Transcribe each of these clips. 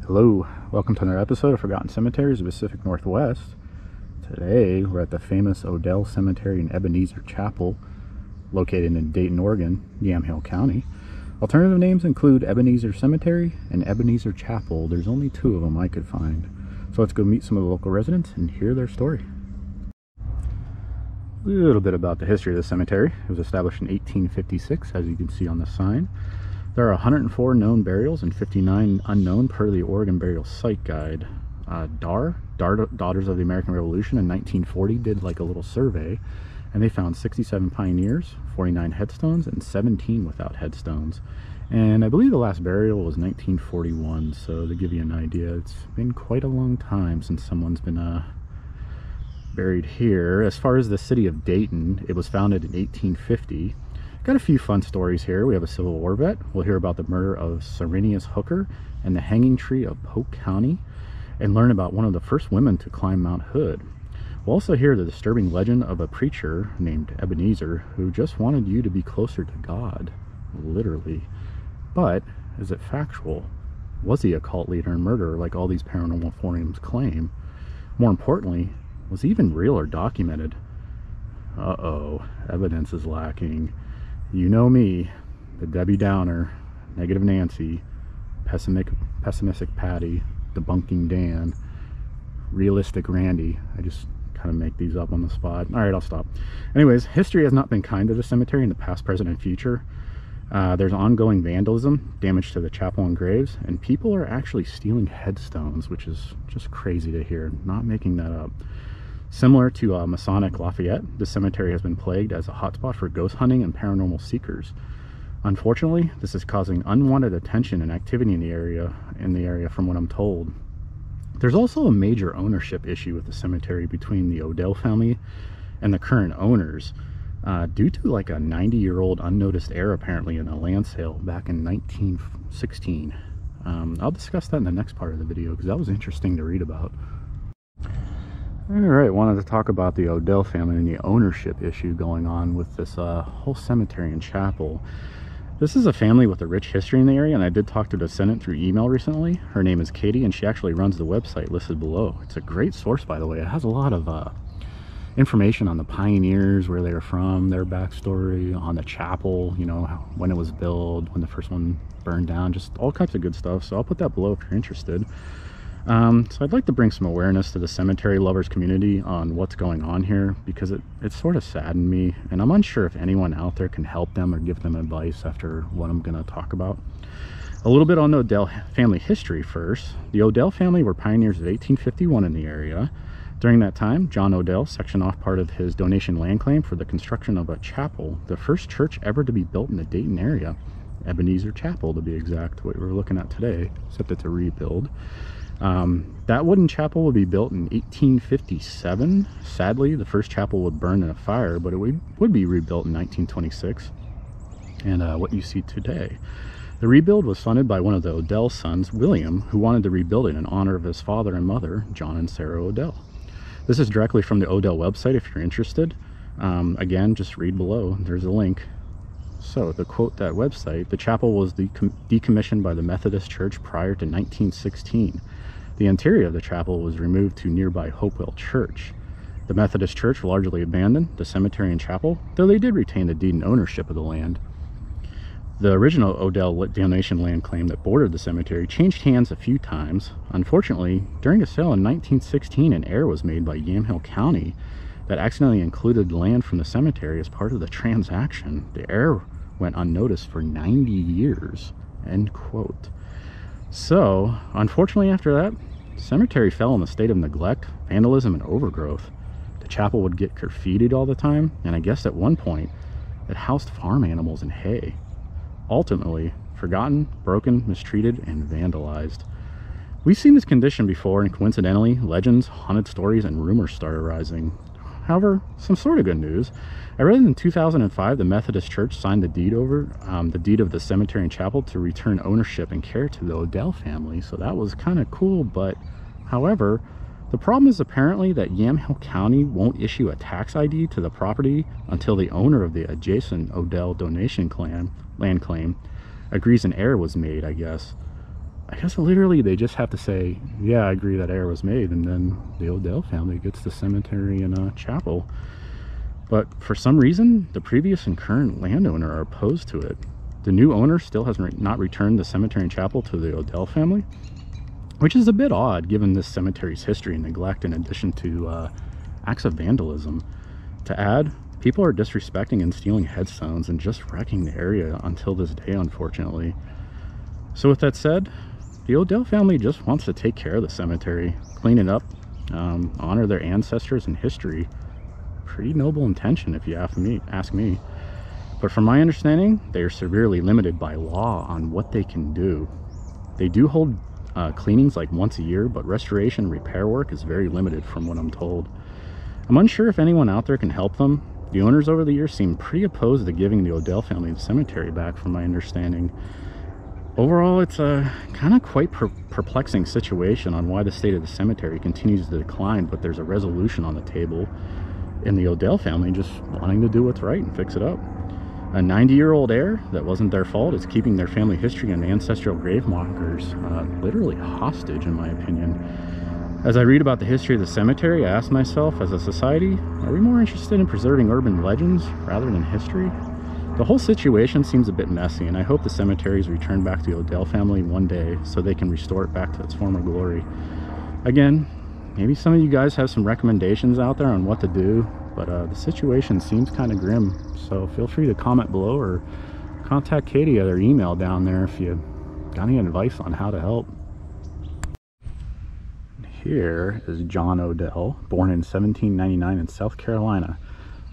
Hello, welcome to another episode of Forgotten Cemeteries of the Pacific Northwest. Today we're at the famous Odell Cemetery in Ebenezer Chapel, located in Dayton, Oregon, Yamhill County. Alternative names include Ebenezer Cemetery and Ebenezer Chapel. There's only two of them I could find. So let's go meet some of the local residents and hear their story. A little bit about the history of the cemetery. It was established in 1856, as you can see on the sign. There are 104 known burials and 59 unknown per the Oregon Burial Site Guide. Daughters of the American Revolution in 1940 did like a little survey, and they found 67 pioneers, 49 headstones, and 17 without headstones. And I believe the last burial was 1941, so to give you an idea, it's been quite a long time since someone's been buried here. As far as the city of Dayton, it was founded in 1850. Got a few fun stories here. We have a Civil War vet. We'll hear about the murder of Cyrenius Hooker and the hanging tree of Polk County, and learn about one of the first women to climb Mount Hood. We'll also hear the disturbing legend of a preacher named Ebenezer who just wanted you to be closer to God, literally. But is it factual? Was he a cult leader and murderer like all these paranormal forums claim? More importantly, was he even real or documented? Uh-oh, evidence is lacking. You know me, the Debbie Downer, negative Nancy, pessimistic Patty, debunking Dan, realistic Randy. I just kind of make these up on the spot. All right, I'll stop. Anyways, history has not been kind to the cemetery in the past, present, and future. There's ongoing vandalism, damage to the chapel and graves, and people are actually stealing headstones, which is just crazy to hear, not making that up. Similar to Masonic Lafayette, the cemetery has been plagued as a hotspot for ghost hunting and paranormal seekers. Unfortunately, this is causing unwanted attention and activity in the area from what I'm told. There's also a major ownership issue with the cemetery between the Odell family and the current owners, due to like a 90-year-old unnoticed heir apparently in a land sale back in 1916. I'll discuss that in the next part of the video because that was interesting to read about. Alright, wanted to talk about the Odell family and the ownership issue going on with this whole cemetery and chapel. This is a family with a rich history in the area, and I did talk to a descendant through email recently. Her name is Katie, and she actually runs the website listed below. It's a great source, by the way. It has a lot of information on the pioneers, where they were from, their backstory, on the chapel, you know, when it was built, when the first one burned down, just all kinds of good stuff. So I'll put that below if you're interested. So I'd like to bring some awareness to the cemetery lovers community on what's going on here, because it sort of saddened me, and I'm unsure if anyone out there can help them or give them advice after what I'm going to talk about. A little bit on the Odell family history first. The Odell family were pioneers of 1851 in the area. During that time, John Odell sectioned off part of his donation land claim for the construction of a chapel, the first church ever to be built in the Dayton area. Ebenezer Chapel, to be exact, what we're looking at today, except it's a rebuild. That wooden chapel would be built in 1857. Sadly, the first chapel would burn in a fire, but it would be rebuilt in 1926, and what you see today. The rebuild was funded by one of the Odell sons, William, who wanted to rebuild it in honor of his father and mother, John and Sarah Odell. This is directly from the Odell website if you're interested. Again, just read below, there's a link. So, to quote that website, the chapel was decommissioned by the Methodist Church prior to 1916. The interior of the chapel was removed to nearby Hopewell Church. The Methodist Church largely abandoned the cemetery and chapel, though they did retain the deed and ownership of the land. The original Odell donation land claim that bordered the cemetery changed hands a few times. Unfortunately, during a sale in 1916, an error was made by Yamhill County that accidentally included land from the cemetery as part of the transaction. The error went unnoticed for 90 years, end quote. So, unfortunately after that, the cemetery fell in a state of neglect, vandalism, and overgrowth. The chapel would get graffitied all the time, and I guess at one point, it housed farm animals and hay. Ultimately, forgotten, broken, mistreated, and vandalized. We've seen this condition before, and coincidentally, legends, haunted stories, and rumors started rising. However, some sort of good news. I read in 2005 the Methodist Church signed the deed of the cemetery and chapel to return ownership and care to the Odell family, so that was kind of cool. But however, the problem is apparently that Yamhill County won't issue a tax ID to the property until the owner of the adjacent Odell donation land claim agrees an error was made, I guess. I guess literally they just have to say, yeah, I agree that error was made, and then the Odell family gets the cemetery and chapel. But for some reason, the previous and current landowner are opposed to it. The new owner still has not returned the cemetery and chapel to the Odell family, which is a bit odd given this cemetery's history and neglect, in addition to acts of vandalism. To add, people are disrespecting and stealing headstones and just wrecking the area until this day, unfortunately. So with that said, the Odell family just wants to take care of the cemetery, clean it up, honor their ancestors and history. Pretty noble intention if you ask me. But from my understanding, they are severely limited by law on what they can do. They do hold cleanings like once a year, but restoration and repair work is very limited from what I'm told. I'm unsure if anyone out there can help them. The owners over the years seem pretty opposed to giving the Odell family the cemetery back, from my understanding. Overall, it's a kind of quite perplexing situation on why the state of the cemetery continues to decline, but there's a resolution on the table in the Odell family just wanting to do what's right and fix it up. A 90-year-old heir that wasn't their fault is keeping their family history and ancestral grave markers literally hostage, in my opinion. As I read about the history of the cemetery, I ask myself, as a society, are we more interested in preserving urban legends rather than history? The whole situation seems a bit messy, and I hope the cemetery is returned back to the Odell family one day so they can restore it back to its former glory. Again, maybe some of you guys have some recommendations out there on what to do, but the situation seems kind of grim. So feel free to comment below or contact Katie at her email down there if you got any advice on how to help. Here is John Odell, born in 1799 in South Carolina.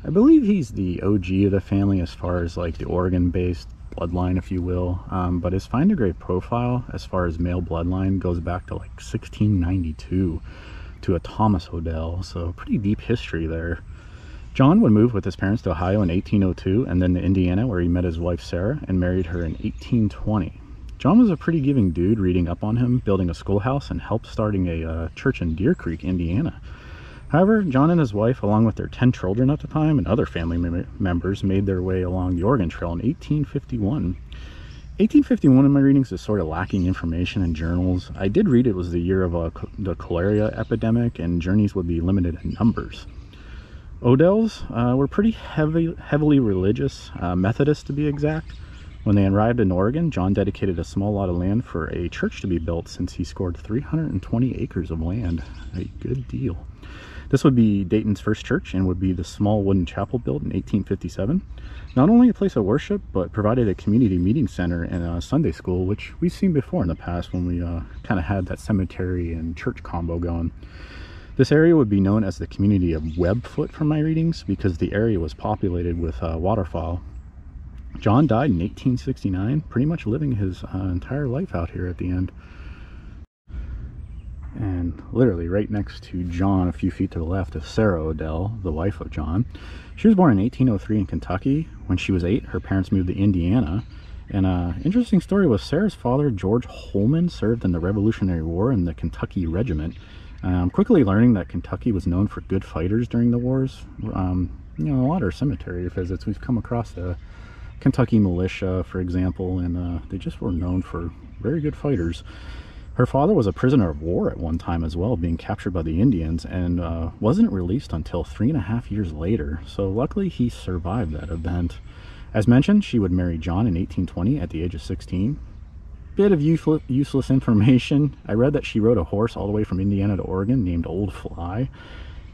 I believe he's the OG of the family as far as like the Oregon-based bloodline, if you will. But his find a grave profile as far as male bloodline goes back to like 1692 to a Thomas Odell, so pretty deep history there. John would move with his parents to Ohio in 1802 and then to Indiana, where he met his wife Sarah and married her in 1820. John was a pretty giving dude, reading up on him, building a schoolhouse, and helped starting a church in Deer Creek, Indiana. However, John and his wife, along with their 10 children at the time and other family members, made their way along the Oregon Trail in 1851. 1851 in my readings is sort of lacking information in journals. I did read it was the year of the cholera epidemic, and journeys would be limited in numbers. Odells were pretty heavily religious, Methodist to be exact. When they arrived in Oregon, John dedicated a small lot of land for a church to be built, since he scored 320 acres of land. A good deal. This would be Dayton's first church and would be the small wooden chapel built in 1857. Not only a place of worship, but provided a community meeting center and a Sunday school, which we've seen before in the past when we kind of had that cemetery and church combo going. This area would be known as the community of Webfoot from my readings, because the area was populated with waterfowl. John died in 1869, pretty much living his entire life out here at the end. And literally right next to John, a few feet to the left, is Sarah Odell, the wife of John. She was born in 1803 in Kentucky. When she was 8, her parents moved to Indiana. And interesting story was Sarah's father, George Holman, served in the Revolutionary War in the Kentucky Regiment. Quickly learning that Kentucky was known for good fighters during the wars. You know, a lot of our cemetery visits, we've come across the Kentucky militia, for example, and they just were known for very good fighters. Her father was a prisoner of war at one time as well, being captured by the Indians, and wasn't released until 3.5 years later. So luckily he survived that event. As mentioned, she would marry John in 1820 at the age of 16. Bit of useless information. I read that she rode a horse all the way from Indiana to Oregon named Old Fly.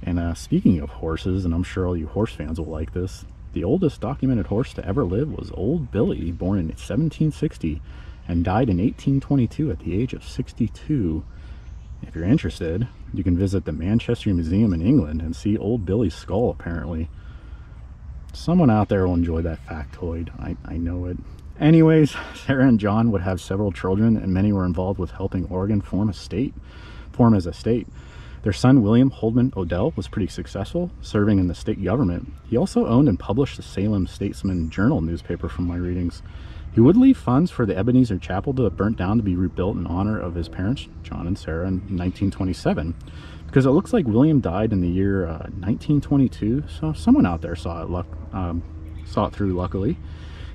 And speaking of horses, and I'm sure all you horse fans will like this, the oldest documented horse to ever live was Old Billy, born in 1760 and died in 1822 at the age of 62. If you're interested, you can visit the Manchester Museum in England and see Old Billy's skull, apparently. Someone out there will enjoy that factoid. I know it. Anyways, Sarah and John would have several children, and many were involved with helping Oregon form as a state. Their son, William Holdman Odell, was pretty successful, serving in the state government. He also owned and published the Salem Statesman Journal newspaper from my readings. He would leave funds for the Ebenezer Chapel to burnt down to be rebuilt in honor of his parents, John and Sarah, in 1927. Because it looks like William died in the year 1922, so someone out there saw it through, luckily.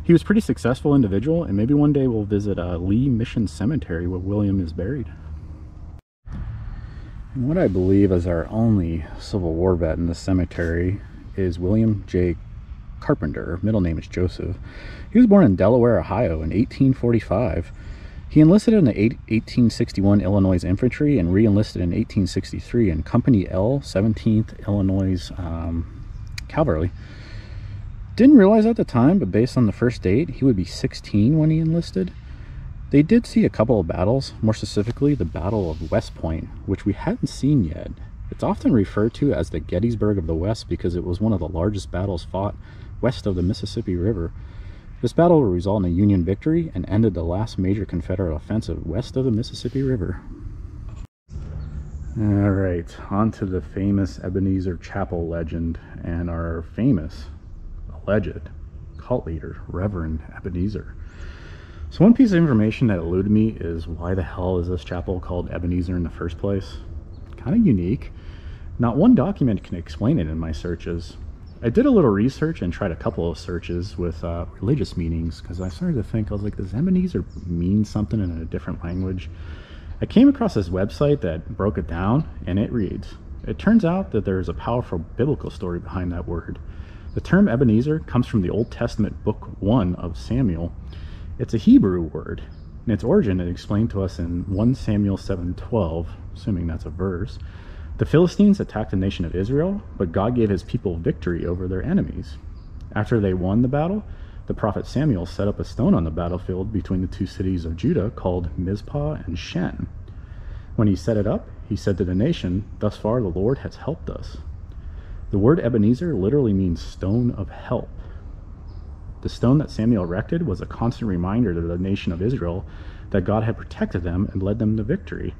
He was a pretty successful individual, and maybe one day we'll visit Lee Mission Cemetery where William is buried. And what I believe is our only Civil War vet in the cemetery is William J Carpenter. Middle name is Joseph. He was born in Delaware, Ohio in 1845. He enlisted in the 1861 Illinois Infantry and re-enlisted in 1863 in Company L, 17th Illinois Cavalry. Didn't realize at the time, but based on the first date, he would be 16 when he enlisted. They did see a couple of battles, more specifically the Battle of Westport, which we hadn't seen yet. It's often referred to as the Gettysburg of the West because it was one of the largest battles fought west of the Mississippi River. This battle would result in a Union victory and ended the last major Confederate offensive west of the Mississippi River. Alright, on to the famous Ebenezer Chapel legend and our famous, alleged, cult leader, Reverend Ebenezer. So one piece of information that eluded me is why the hell is this chapel called Ebenezer in the first place? Kind of unique. Not one document can explain it in my searches. I did a little research and tried a couple of searches with religious meanings because I started to think, I was like, does Ebenezer mean something in a different language? I came across this website that broke it down, and it reads, it turns out that there is a powerful biblical story behind that word. The term Ebenezer comes from the Old Testament book 1 of Samuel. It's a Hebrew word, and its origin is explained to us in 1 Samuel 7:12, assuming that's a verse. The Philistines attacked the nation of Israel, but God gave his people victory over their enemies. After they won the battle, the prophet Samuel set up a stone on the battlefield between the two cities of Judah called Mizpah and Shen. When he set it up, he said to the nation, thus far the Lord has helped us. The word Ebenezer literally means stone of help. The stone that Samuel erected was a constant reminder to the nation of Israel that God had protected them and led them to victory.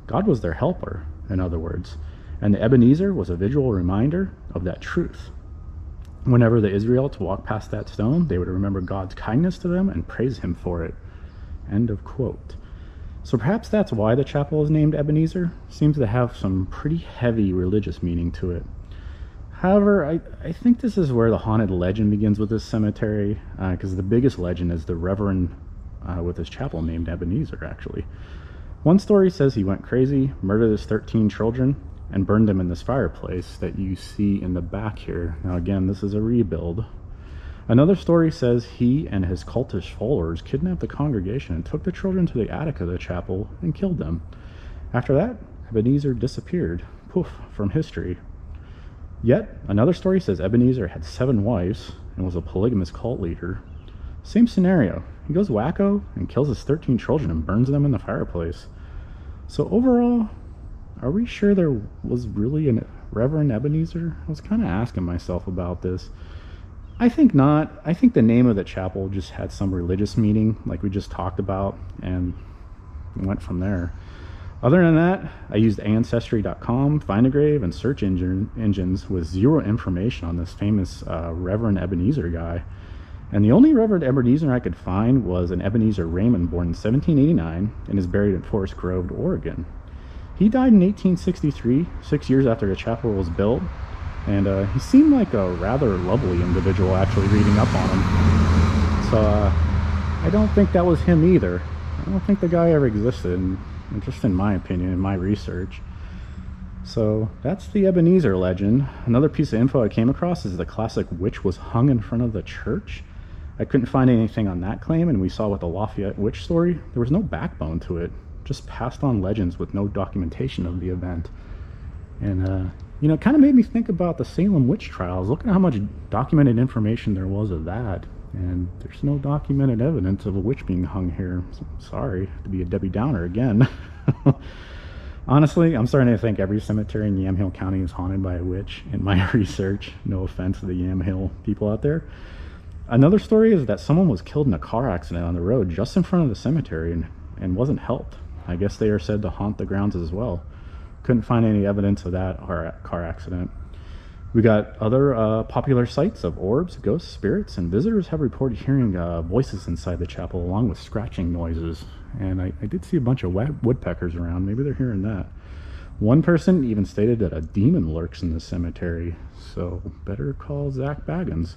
God was their helper, in other words, and the Ebenezer was a visual reminder of that truth. Whenever the Israelites walked past that stone, they would remember God's kindness to them and praise him for it. End of quote. So perhaps that's why the chapel is named Ebenezer. Seems to have some pretty heavy religious meaning to it. However, I think this is where the haunted legend begins with this cemetery, because the biggest legend is the Reverend with his chapel named Ebenezer, actually. One story says he went crazy, murdered his 13 children, and burned them in this fireplace that you see in the back here. Now again, this is a rebuild. Another story says he and his cultish followers kidnapped the congregation and took the children to the attic of the chapel and killed them. After that, Ebenezer disappeared, poof, from history. Yet, another story says Ebenezer had 7 wives and was a polygamous cult leader. Same scenario. He goes wacko and kills his 13 children and burns them in the fireplace. So overall, are we sure there was really a Reverend Ebenezer? I was kind of asking myself about this. I think not. I think the name of the chapel just had some religious meaning, like we just talked about, and went from there. Other than that, I used Ancestry.com, Find a Grave, and search engines with zero information on this famous Reverend Ebenezer guy. And the only Reverend Ebenezer I could find was an Ebenezer Raymond born in 1789 and is buried in Forest Grove, Oregon. He died in 1863, 6 years after the chapel was built, and he seemed like a rather lovely individual, actually, reading up on him. So I don't think that was him either. I don't think the guy ever existed, just in my opinion, in my research. So that's the Ebenezer legend. Another piece of info I came across is the classic witch was hung in front of the church. I couldn't find anything on that claim, and we saw with the Lafayette witch story, there was no backbone to it, just passed on legends with no documentation of the event. And you know, it kind of made me think about the Salem witch trials. Look at how much documented information there was of that, and there's no documented evidence of a witch being hung here. Sorry to be a Debbie Downer again. Honestly, I'm starting to think every cemetery in Yamhill County is haunted by a witch in my research. No offense to the Yamhill people out there. Another story is that someone was killed in a car accident on the road just in front of the cemetery and wasn't helped. I guess they are said to haunt the grounds as well. Couldn't find any evidence of that car accident. We got other popular sights of orbs, ghosts, spirits, and visitors have reported hearing voices inside the chapel along with scratching noises. And I did see a bunch of woodpeckers around. Maybe they're hearing that. One person even stated that a demon lurks in the cemetery, so better call Zach Baggins.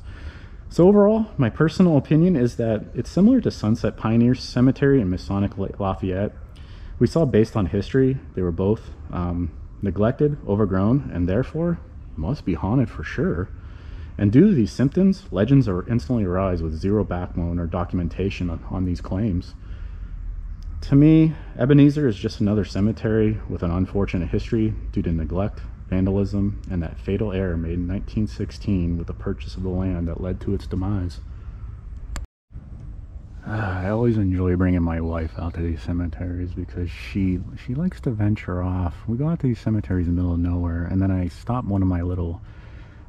So overall, my personal opinion is that it's similar to Sunset Pioneer Cemetery and Masonic Lafayette. We saw based on history, they were both neglected, overgrown, and therefore must be haunted for sure. And due to these symptoms, legends are instantly arise with zero backbone or documentation on these claims. To me, Ebenezer is just another cemetery with an unfortunate history due to neglect, vandalism, and that fatal error made in 1916 with the purchase of the land that led to its demise. I always enjoy bringing my wife out to these cemeteries because she likes to venture off. We go out to these cemeteries in the middle of nowhere, and then I stop one of my little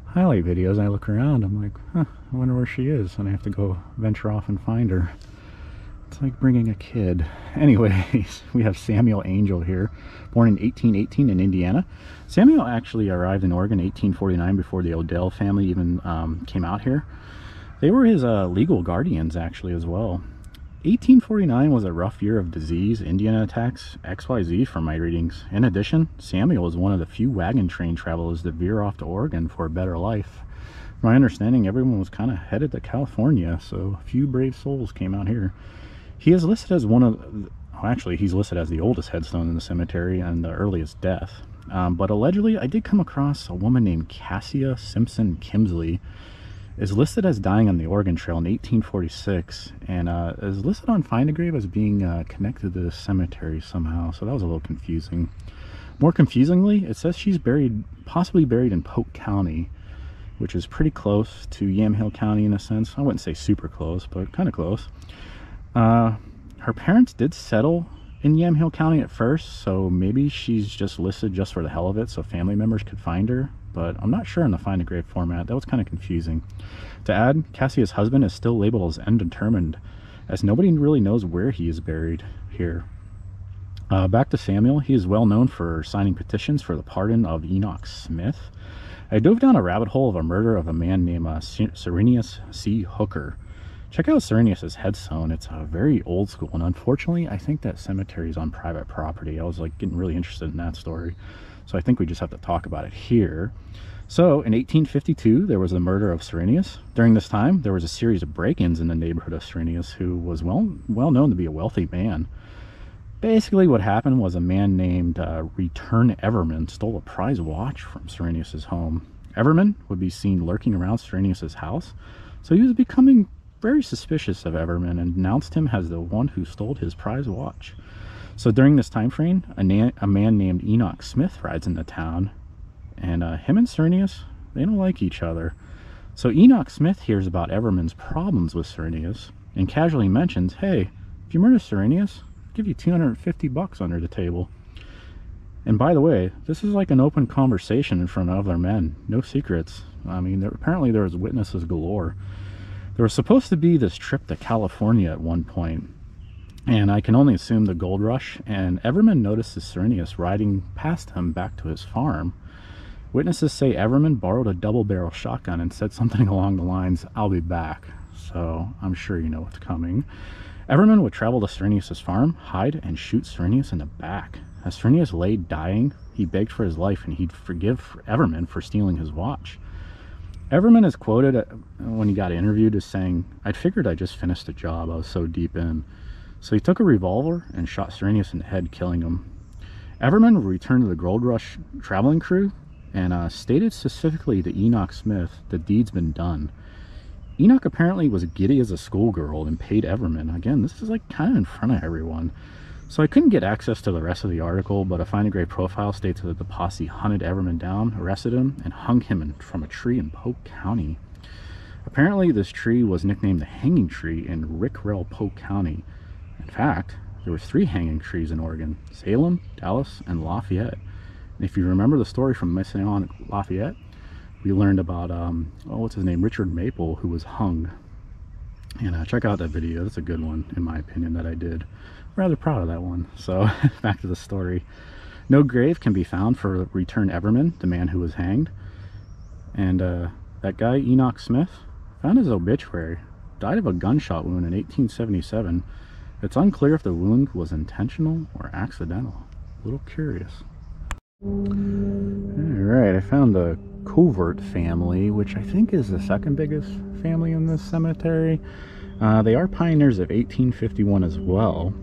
highlight videos and I look around. I'm like, huh, I wonder where she is, and I have to go venture off and find her. It's like bringing a kid. Anyways, we have Samuel Angel here, born in 1818 in Indiana. Samuel actually arrived in Oregon in 1849 before the Odell family even came out here. They were his legal guardians actually as well. 1849 was a rough year of disease, Indian attacks, XYZ from my readings. In addition, Samuel was one of the few wagon train travelers that veer off to Oregon for a better life. From my understanding, everyone was kind of headed to California, so a few brave souls came out here. He is listed as one of, actually he's listed as the oldest headstone in the cemetery and the earliest death. But allegedly, I did come across a woman named Cassia Simpson Kimsley, is listed as dying on the Oregon Trail in 1846, and is listed on Find a Grave as being connected to the cemetery somehow, so that was a little confusing. More confusingly, it says she's possibly buried in Polk County, which is pretty close to Yamhill County in a sense. I wouldn't say super close, but kind of close. Her parents did settle in Yamhill County at first, so maybe she's just listed just for the hell of it so family members could find her, but I'm not sure in the Find a Grave format. That was kind of confusing. To add, Cassia's husband is still labeled as undetermined, as nobody really knows where he is buried here. Back to Samuel. He is well known for signing petitions for the pardon of Enoch Smith. I dove down a rabbit hole of a murder of a man named Cyrenius Hooker. Check out Cyrenius's headstone. It's very old school, and unfortunately I think that cemetery is on private property. I was like getting really interested in that story, so I think we just have to talk about it here. So in 1852 there was the murder of Cyrenius. During this time there was a series of break-ins in the neighborhood of Cyrenius, who was well known to be a wealthy man. Basically what happened was a man named Return Everman stole a prize watch from Cyrenius's home. Everman would be seen lurking around Cyrenius's house, so he was becoming very suspicious of Everman and denounced him as the one who stole his prize watch. So during this time frame, a man named Enoch Smith rides into town, and him and Cyrenius, they don't like each other. So Enoch Smith hears about Everman's problems with Cyrenius and casually mentions, hey, if you murder Cyrenius, I'll give you $250 under the table. And by the way, this is like an open conversation in front of other men, no secrets. I mean, apparently there was witnesses galore. There was supposed to be this trip to California at one point, and I can only assume the gold rush, and Everman notices Cyrenius riding past him back to his farm. Witnesses say Everman borrowed a double-barrel shotgun and said something along the lines, "I'll be back," so I'm sure you know what's coming. Everman would travel to Cyrenius's farm, hide, and shoot Cyrenius in the back. As Cyrenius lay dying, he begged for his life and he'd forgive Everman for stealing his watch. Everman is quoted when he got interviewed as saying, "I'd figured I just finished the job, I was so deep in." So he took a revolver and shot Cyrenius in the head, killing him. Everman returned to the Gold Rush traveling crew and stated specifically to Enoch Smith, "The deed's been done." Enoch apparently was giddy as a schoolgirl and paid Everman. Again, this is like kind of in front of everyone. So I couldn't get access to the rest of the article, but a Find a Grave profile states that the posse hunted Everman down, arrested him, and hung him from a tree in Polk County. Apparently this tree was nicknamed the Hanging Tree in Rickrell, Polk County. In fact, there were 3 hanging trees in Oregon: Salem, Dallas, and Lafayette. And if you remember the story from Missing on Lafayette, we learned about, what's his name, Richard Maple, who was hung. And check out that video. That's a good one, in my opinion, that I did. Rather proud of that one. So back to the story. No grave can be found for Return Everman, the man who was hanged. And that guy, Enoch Smith, found his obituary. Died of a gunshot wound in 1877. It's unclear if the wound was intentional or accidental. A little curious. Alright, I found the Covert family, which I think is the second biggest family in this cemetery. They are pioneers of 1851 as well.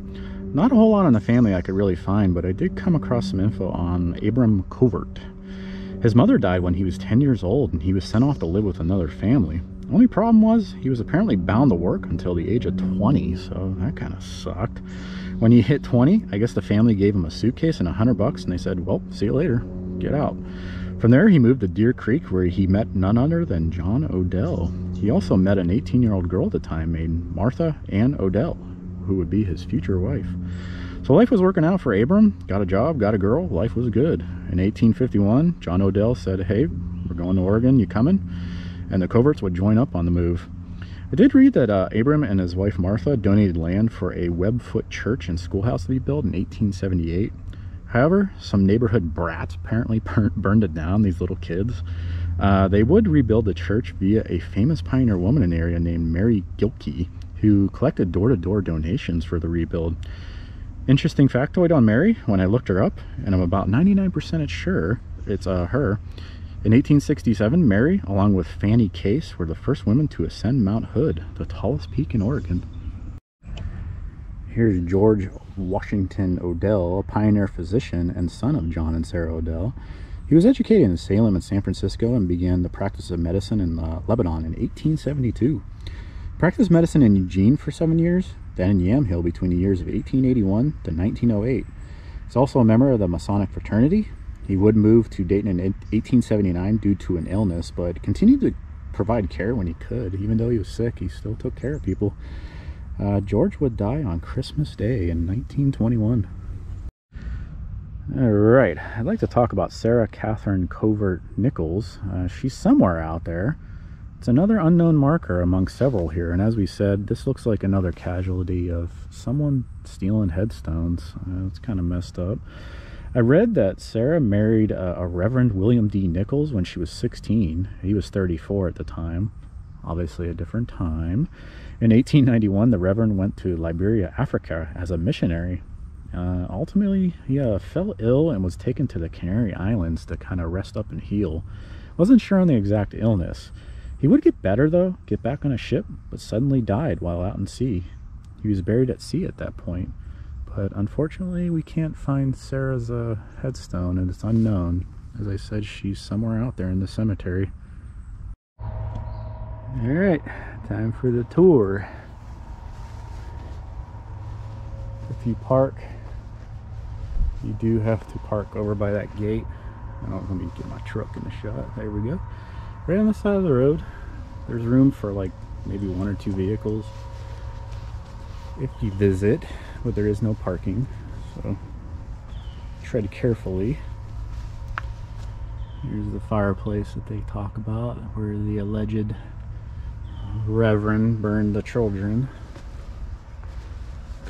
Not a whole lot on the family I could really find, but I did come across some info on Abram Covert. His mother died when he was 10 years old, and he was sent off to live with another family. Only problem was, he was apparently bound to work until the age of 20, so that kind of sucked. When he hit 20, I guess the family gave him a suitcase and $100, and they said, well, see you later, get out. From there, he moved to Deer Creek, where he met none other than John Odell. He also met an 18-year-old girl at the time named Martha Ann Odell, who would be his future wife. So life was working out for Abram. Got a job, got a girl, life was good. In 1851, John Odell said, hey, we're going to Oregon, you coming? And the Coverts would join up on the move. I did read that Abram and his wife Martha donated land for a Webfoot church and schoolhouse to be built in 1878. However, some neighborhood brats apparently burned it down, these little kids. They would rebuild the church via a famous pioneer woman in the area named Mary Gilkey, who collected door-to-door donations for the rebuild. Interesting factoid on Mary, when I looked her up, and I'm about 99% sure it's her. In 1867, Mary, along with Fanny Case, were the first women to ascend Mount Hood, the tallest peak in Oregon. Here's George Washington Odell, a pioneer physician and son of John and Sarah Odell. He was educated in Salem and San Francisco and began the practice of medicine in Lebanon in 1872. Practiced medicine in Eugene for 7 years, then in Yamhill between the years of 1881 to 1908. He's also a member of the Masonic fraternity. He would move to Dayton in 1879 due to an illness, but continued to provide care when he could. Even though he was sick, he still took care of people. George would die on Christmas Day in 1921. Alright, I'd like to talk about Sarah Catherine Covert Nichols. She's somewhere out there. It's another unknown marker among several here, and as we said, this looks like another casualty of someone stealing headstones. It's kind of messed up. I read that Sarah married a Reverend William D. Nichols when she was 16. He was 34 at the time. Obviously a different time. In 1891, the Reverend went to Liberia, Africa as a missionary. Ultimately, he fell ill and was taken to the Canary Islands to kind of rest up and heal. Wasn't sure on the exact illness. He would get better though, get back on a ship, but suddenly died while out in sea. He was buried at sea at that point. But unfortunately, we can't find Sarah's headstone, and it's unknown. As I said, she's somewhere out there in the cemetery. Alright, time for the tour. If you park, you do have to park over by that gate. Let me get my truck in the shot. There we go. Right on the side of the road. There's room for like maybe 1 or 2 vehicles if you visit, but there is no parking, so tread carefully. Here's the fireplace that they talk about, where the alleged Reverend burned the children.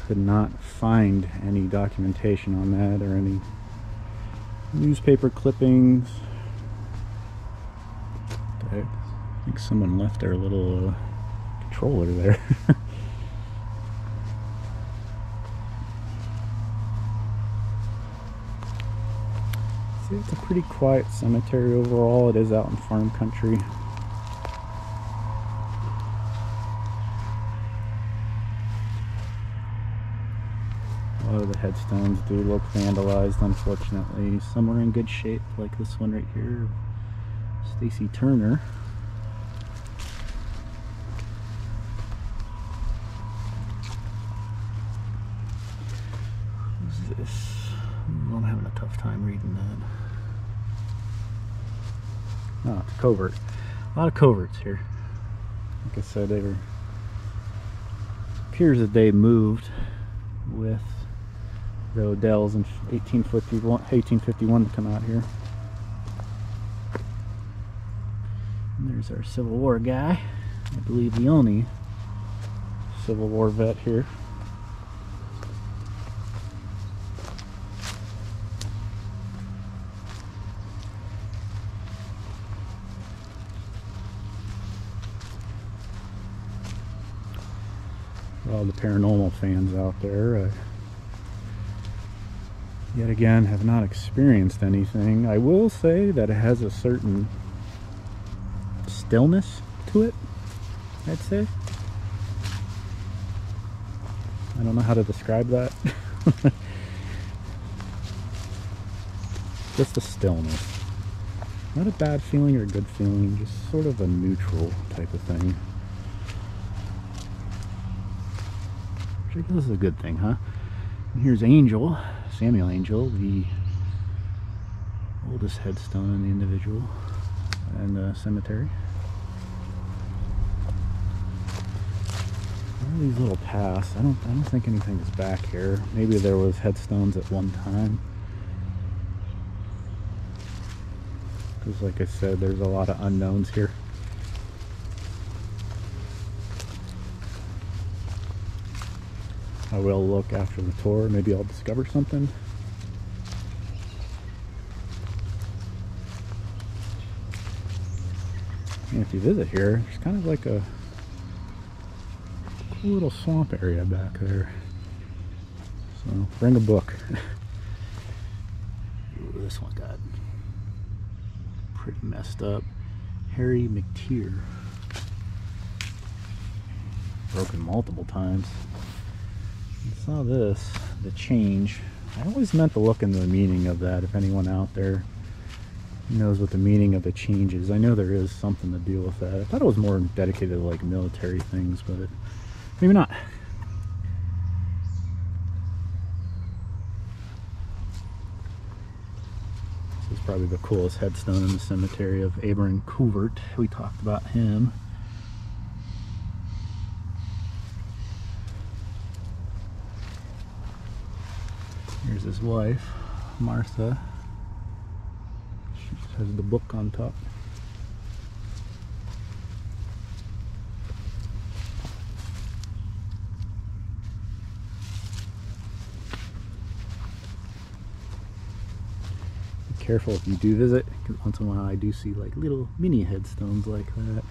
Could not find any documentation on that or any newspaper clippings. I think someone left their little controller there. See, it's a pretty quiet cemetery overall. It is out in farm country. A lot of the headstones do look vandalized, unfortunately. Some are in good shape, like this one right here, Stacy Turner. Who's this? I'm having a tough time reading that. Oh, it's a covert. A lot of coverts here. Like I said, they were. Appears that they moved with the Odells in 1851 to come out here. And there's our Civil War guy. I believe the only Civil War vet here. All the paranormal fans out there, yet again have not experienced anything. I will say that it has a certain stillness to it, I'd say. I don't know how to describe that. Just a stillness. Not a bad feeling or a good feeling, just sort of a neutral type of thing. Which I guess is a good thing, huh? And here's Angel, Samuel Angel, the oldest headstone in the individual and the cemetery. What are these little paths? I don't think anything is back here. Maybe there was headstones at one time. Because like I said, there's a lot of unknowns here. I will look after the tour. Maybe I'll discover something. And if you visit here, there's kind of like a cool little swamp area back there. So bring a book. Ooh, this one got pretty messed up. Harry McTeer. Broken multiple times. I saw this, the change. I always meant to look into the meaning of that, if anyone out there knows what the meaning of the change is. I know there is something to deal with that. I thought it was more dedicated to like military things, but maybe not. This is probably the coolest headstone in the cemetery of Abraham Coovert. We talked about him. Here's his wife, Martha. She has the book on top. Be careful if you do visit, because once in a while I do see like little mini headstones like that.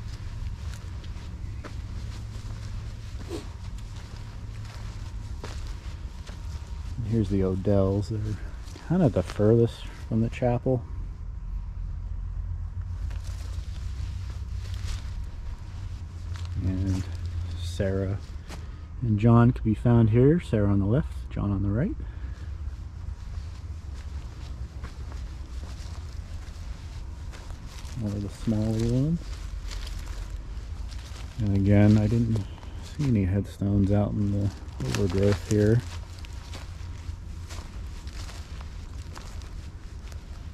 Here's the Odells. They're kind of the furthest from the chapel. And Sarah and John can be found here. Sarah on the left, John on the right. One of the smaller ones. And again, I didn't see any headstones out in the overgrowth here.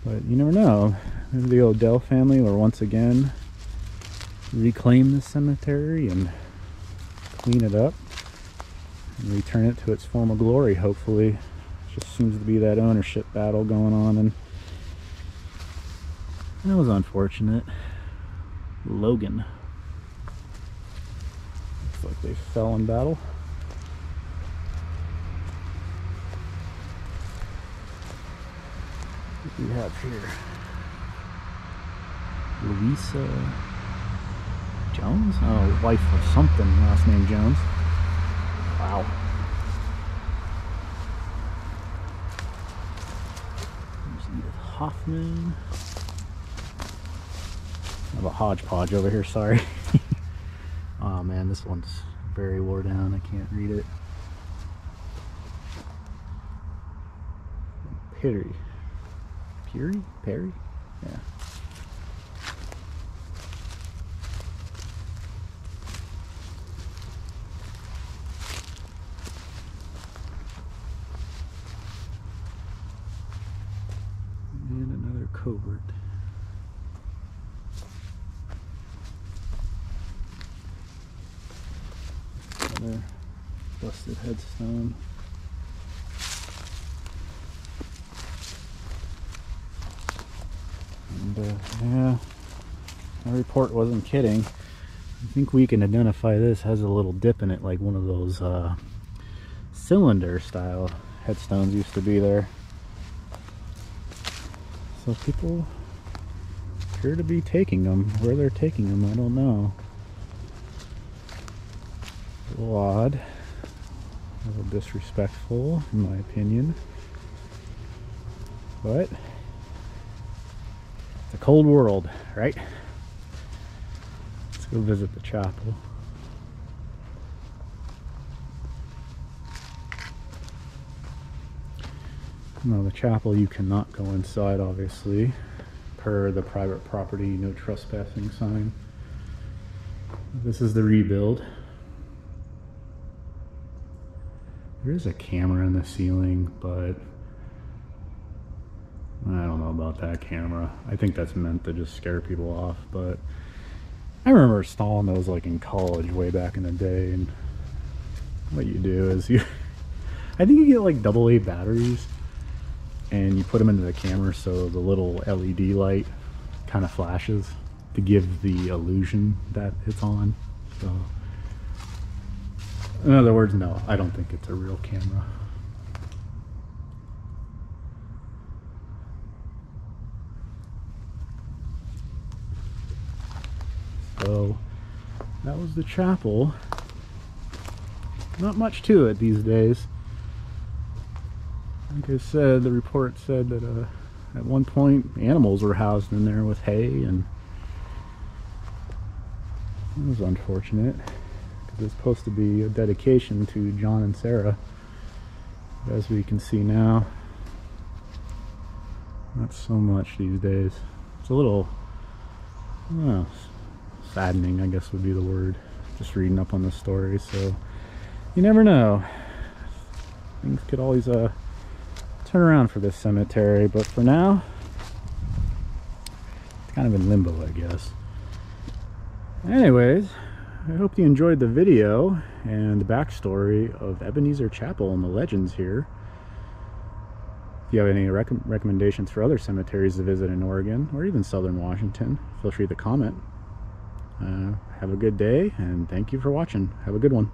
But you never know. Maybe the Odell family will once again reclaim the cemetery and clean it up and return it to its former glory, hopefully. It just seems to be that ownership battle going on, and that was unfortunate. Logan. Looks like they fell in battle. What do we have here? Louisa Jones? Oh, wife of something, last name Jones. Wow. There's Edith Hoffman. I have a hodgepodge over here, sorry. Oh man, this one's very wore down, I can't read it. Perry? Yeah. And another covert. Another busted headstone. And yeah, my report wasn't kidding. I think we can identify this has a little dip in it, like one of those cylinder style headstones used to be there. So people appear to be taking them. Where they're taking them, I don't know. A little odd, a little disrespectful in my opinion, but it's a cold world, right? go visit the chapel. No, the chapel you cannot go inside, obviously, per the private property no trespassing sign. This is the rebuild. There is a camera in the ceiling, but I don't know about that camera. I think that's meant to just scare people off, but I remember installing those like in college way back in the day, and what you do is I think you get like AA batteries and you put them into the camera so the little LED light kind of flashes to give the illusion that it's on. So in other words, no, I don't think it's a real camera. So that was the chapel. Not much to it these days. Like I said, the report said that at one point animals were housed in there with hay, and it was unfortunate because it's supposed to be a dedication to John and Sarah. But as we can see now, not so much these days. It's a little, I don't know, saddening, I guess would be the word, just reading up on the story. So you never know, things could always turn around for this cemetery, but for now it's kind of in limbo, I guess. Anyways, I hope you enjoyed the video and the backstory of Ebenezer Chapel and the legends here. If you have any recommendations for other cemeteries to visit in Oregon or even southern Washington, feel free to comment. Have a good day, and thank you for watching. Have a good one.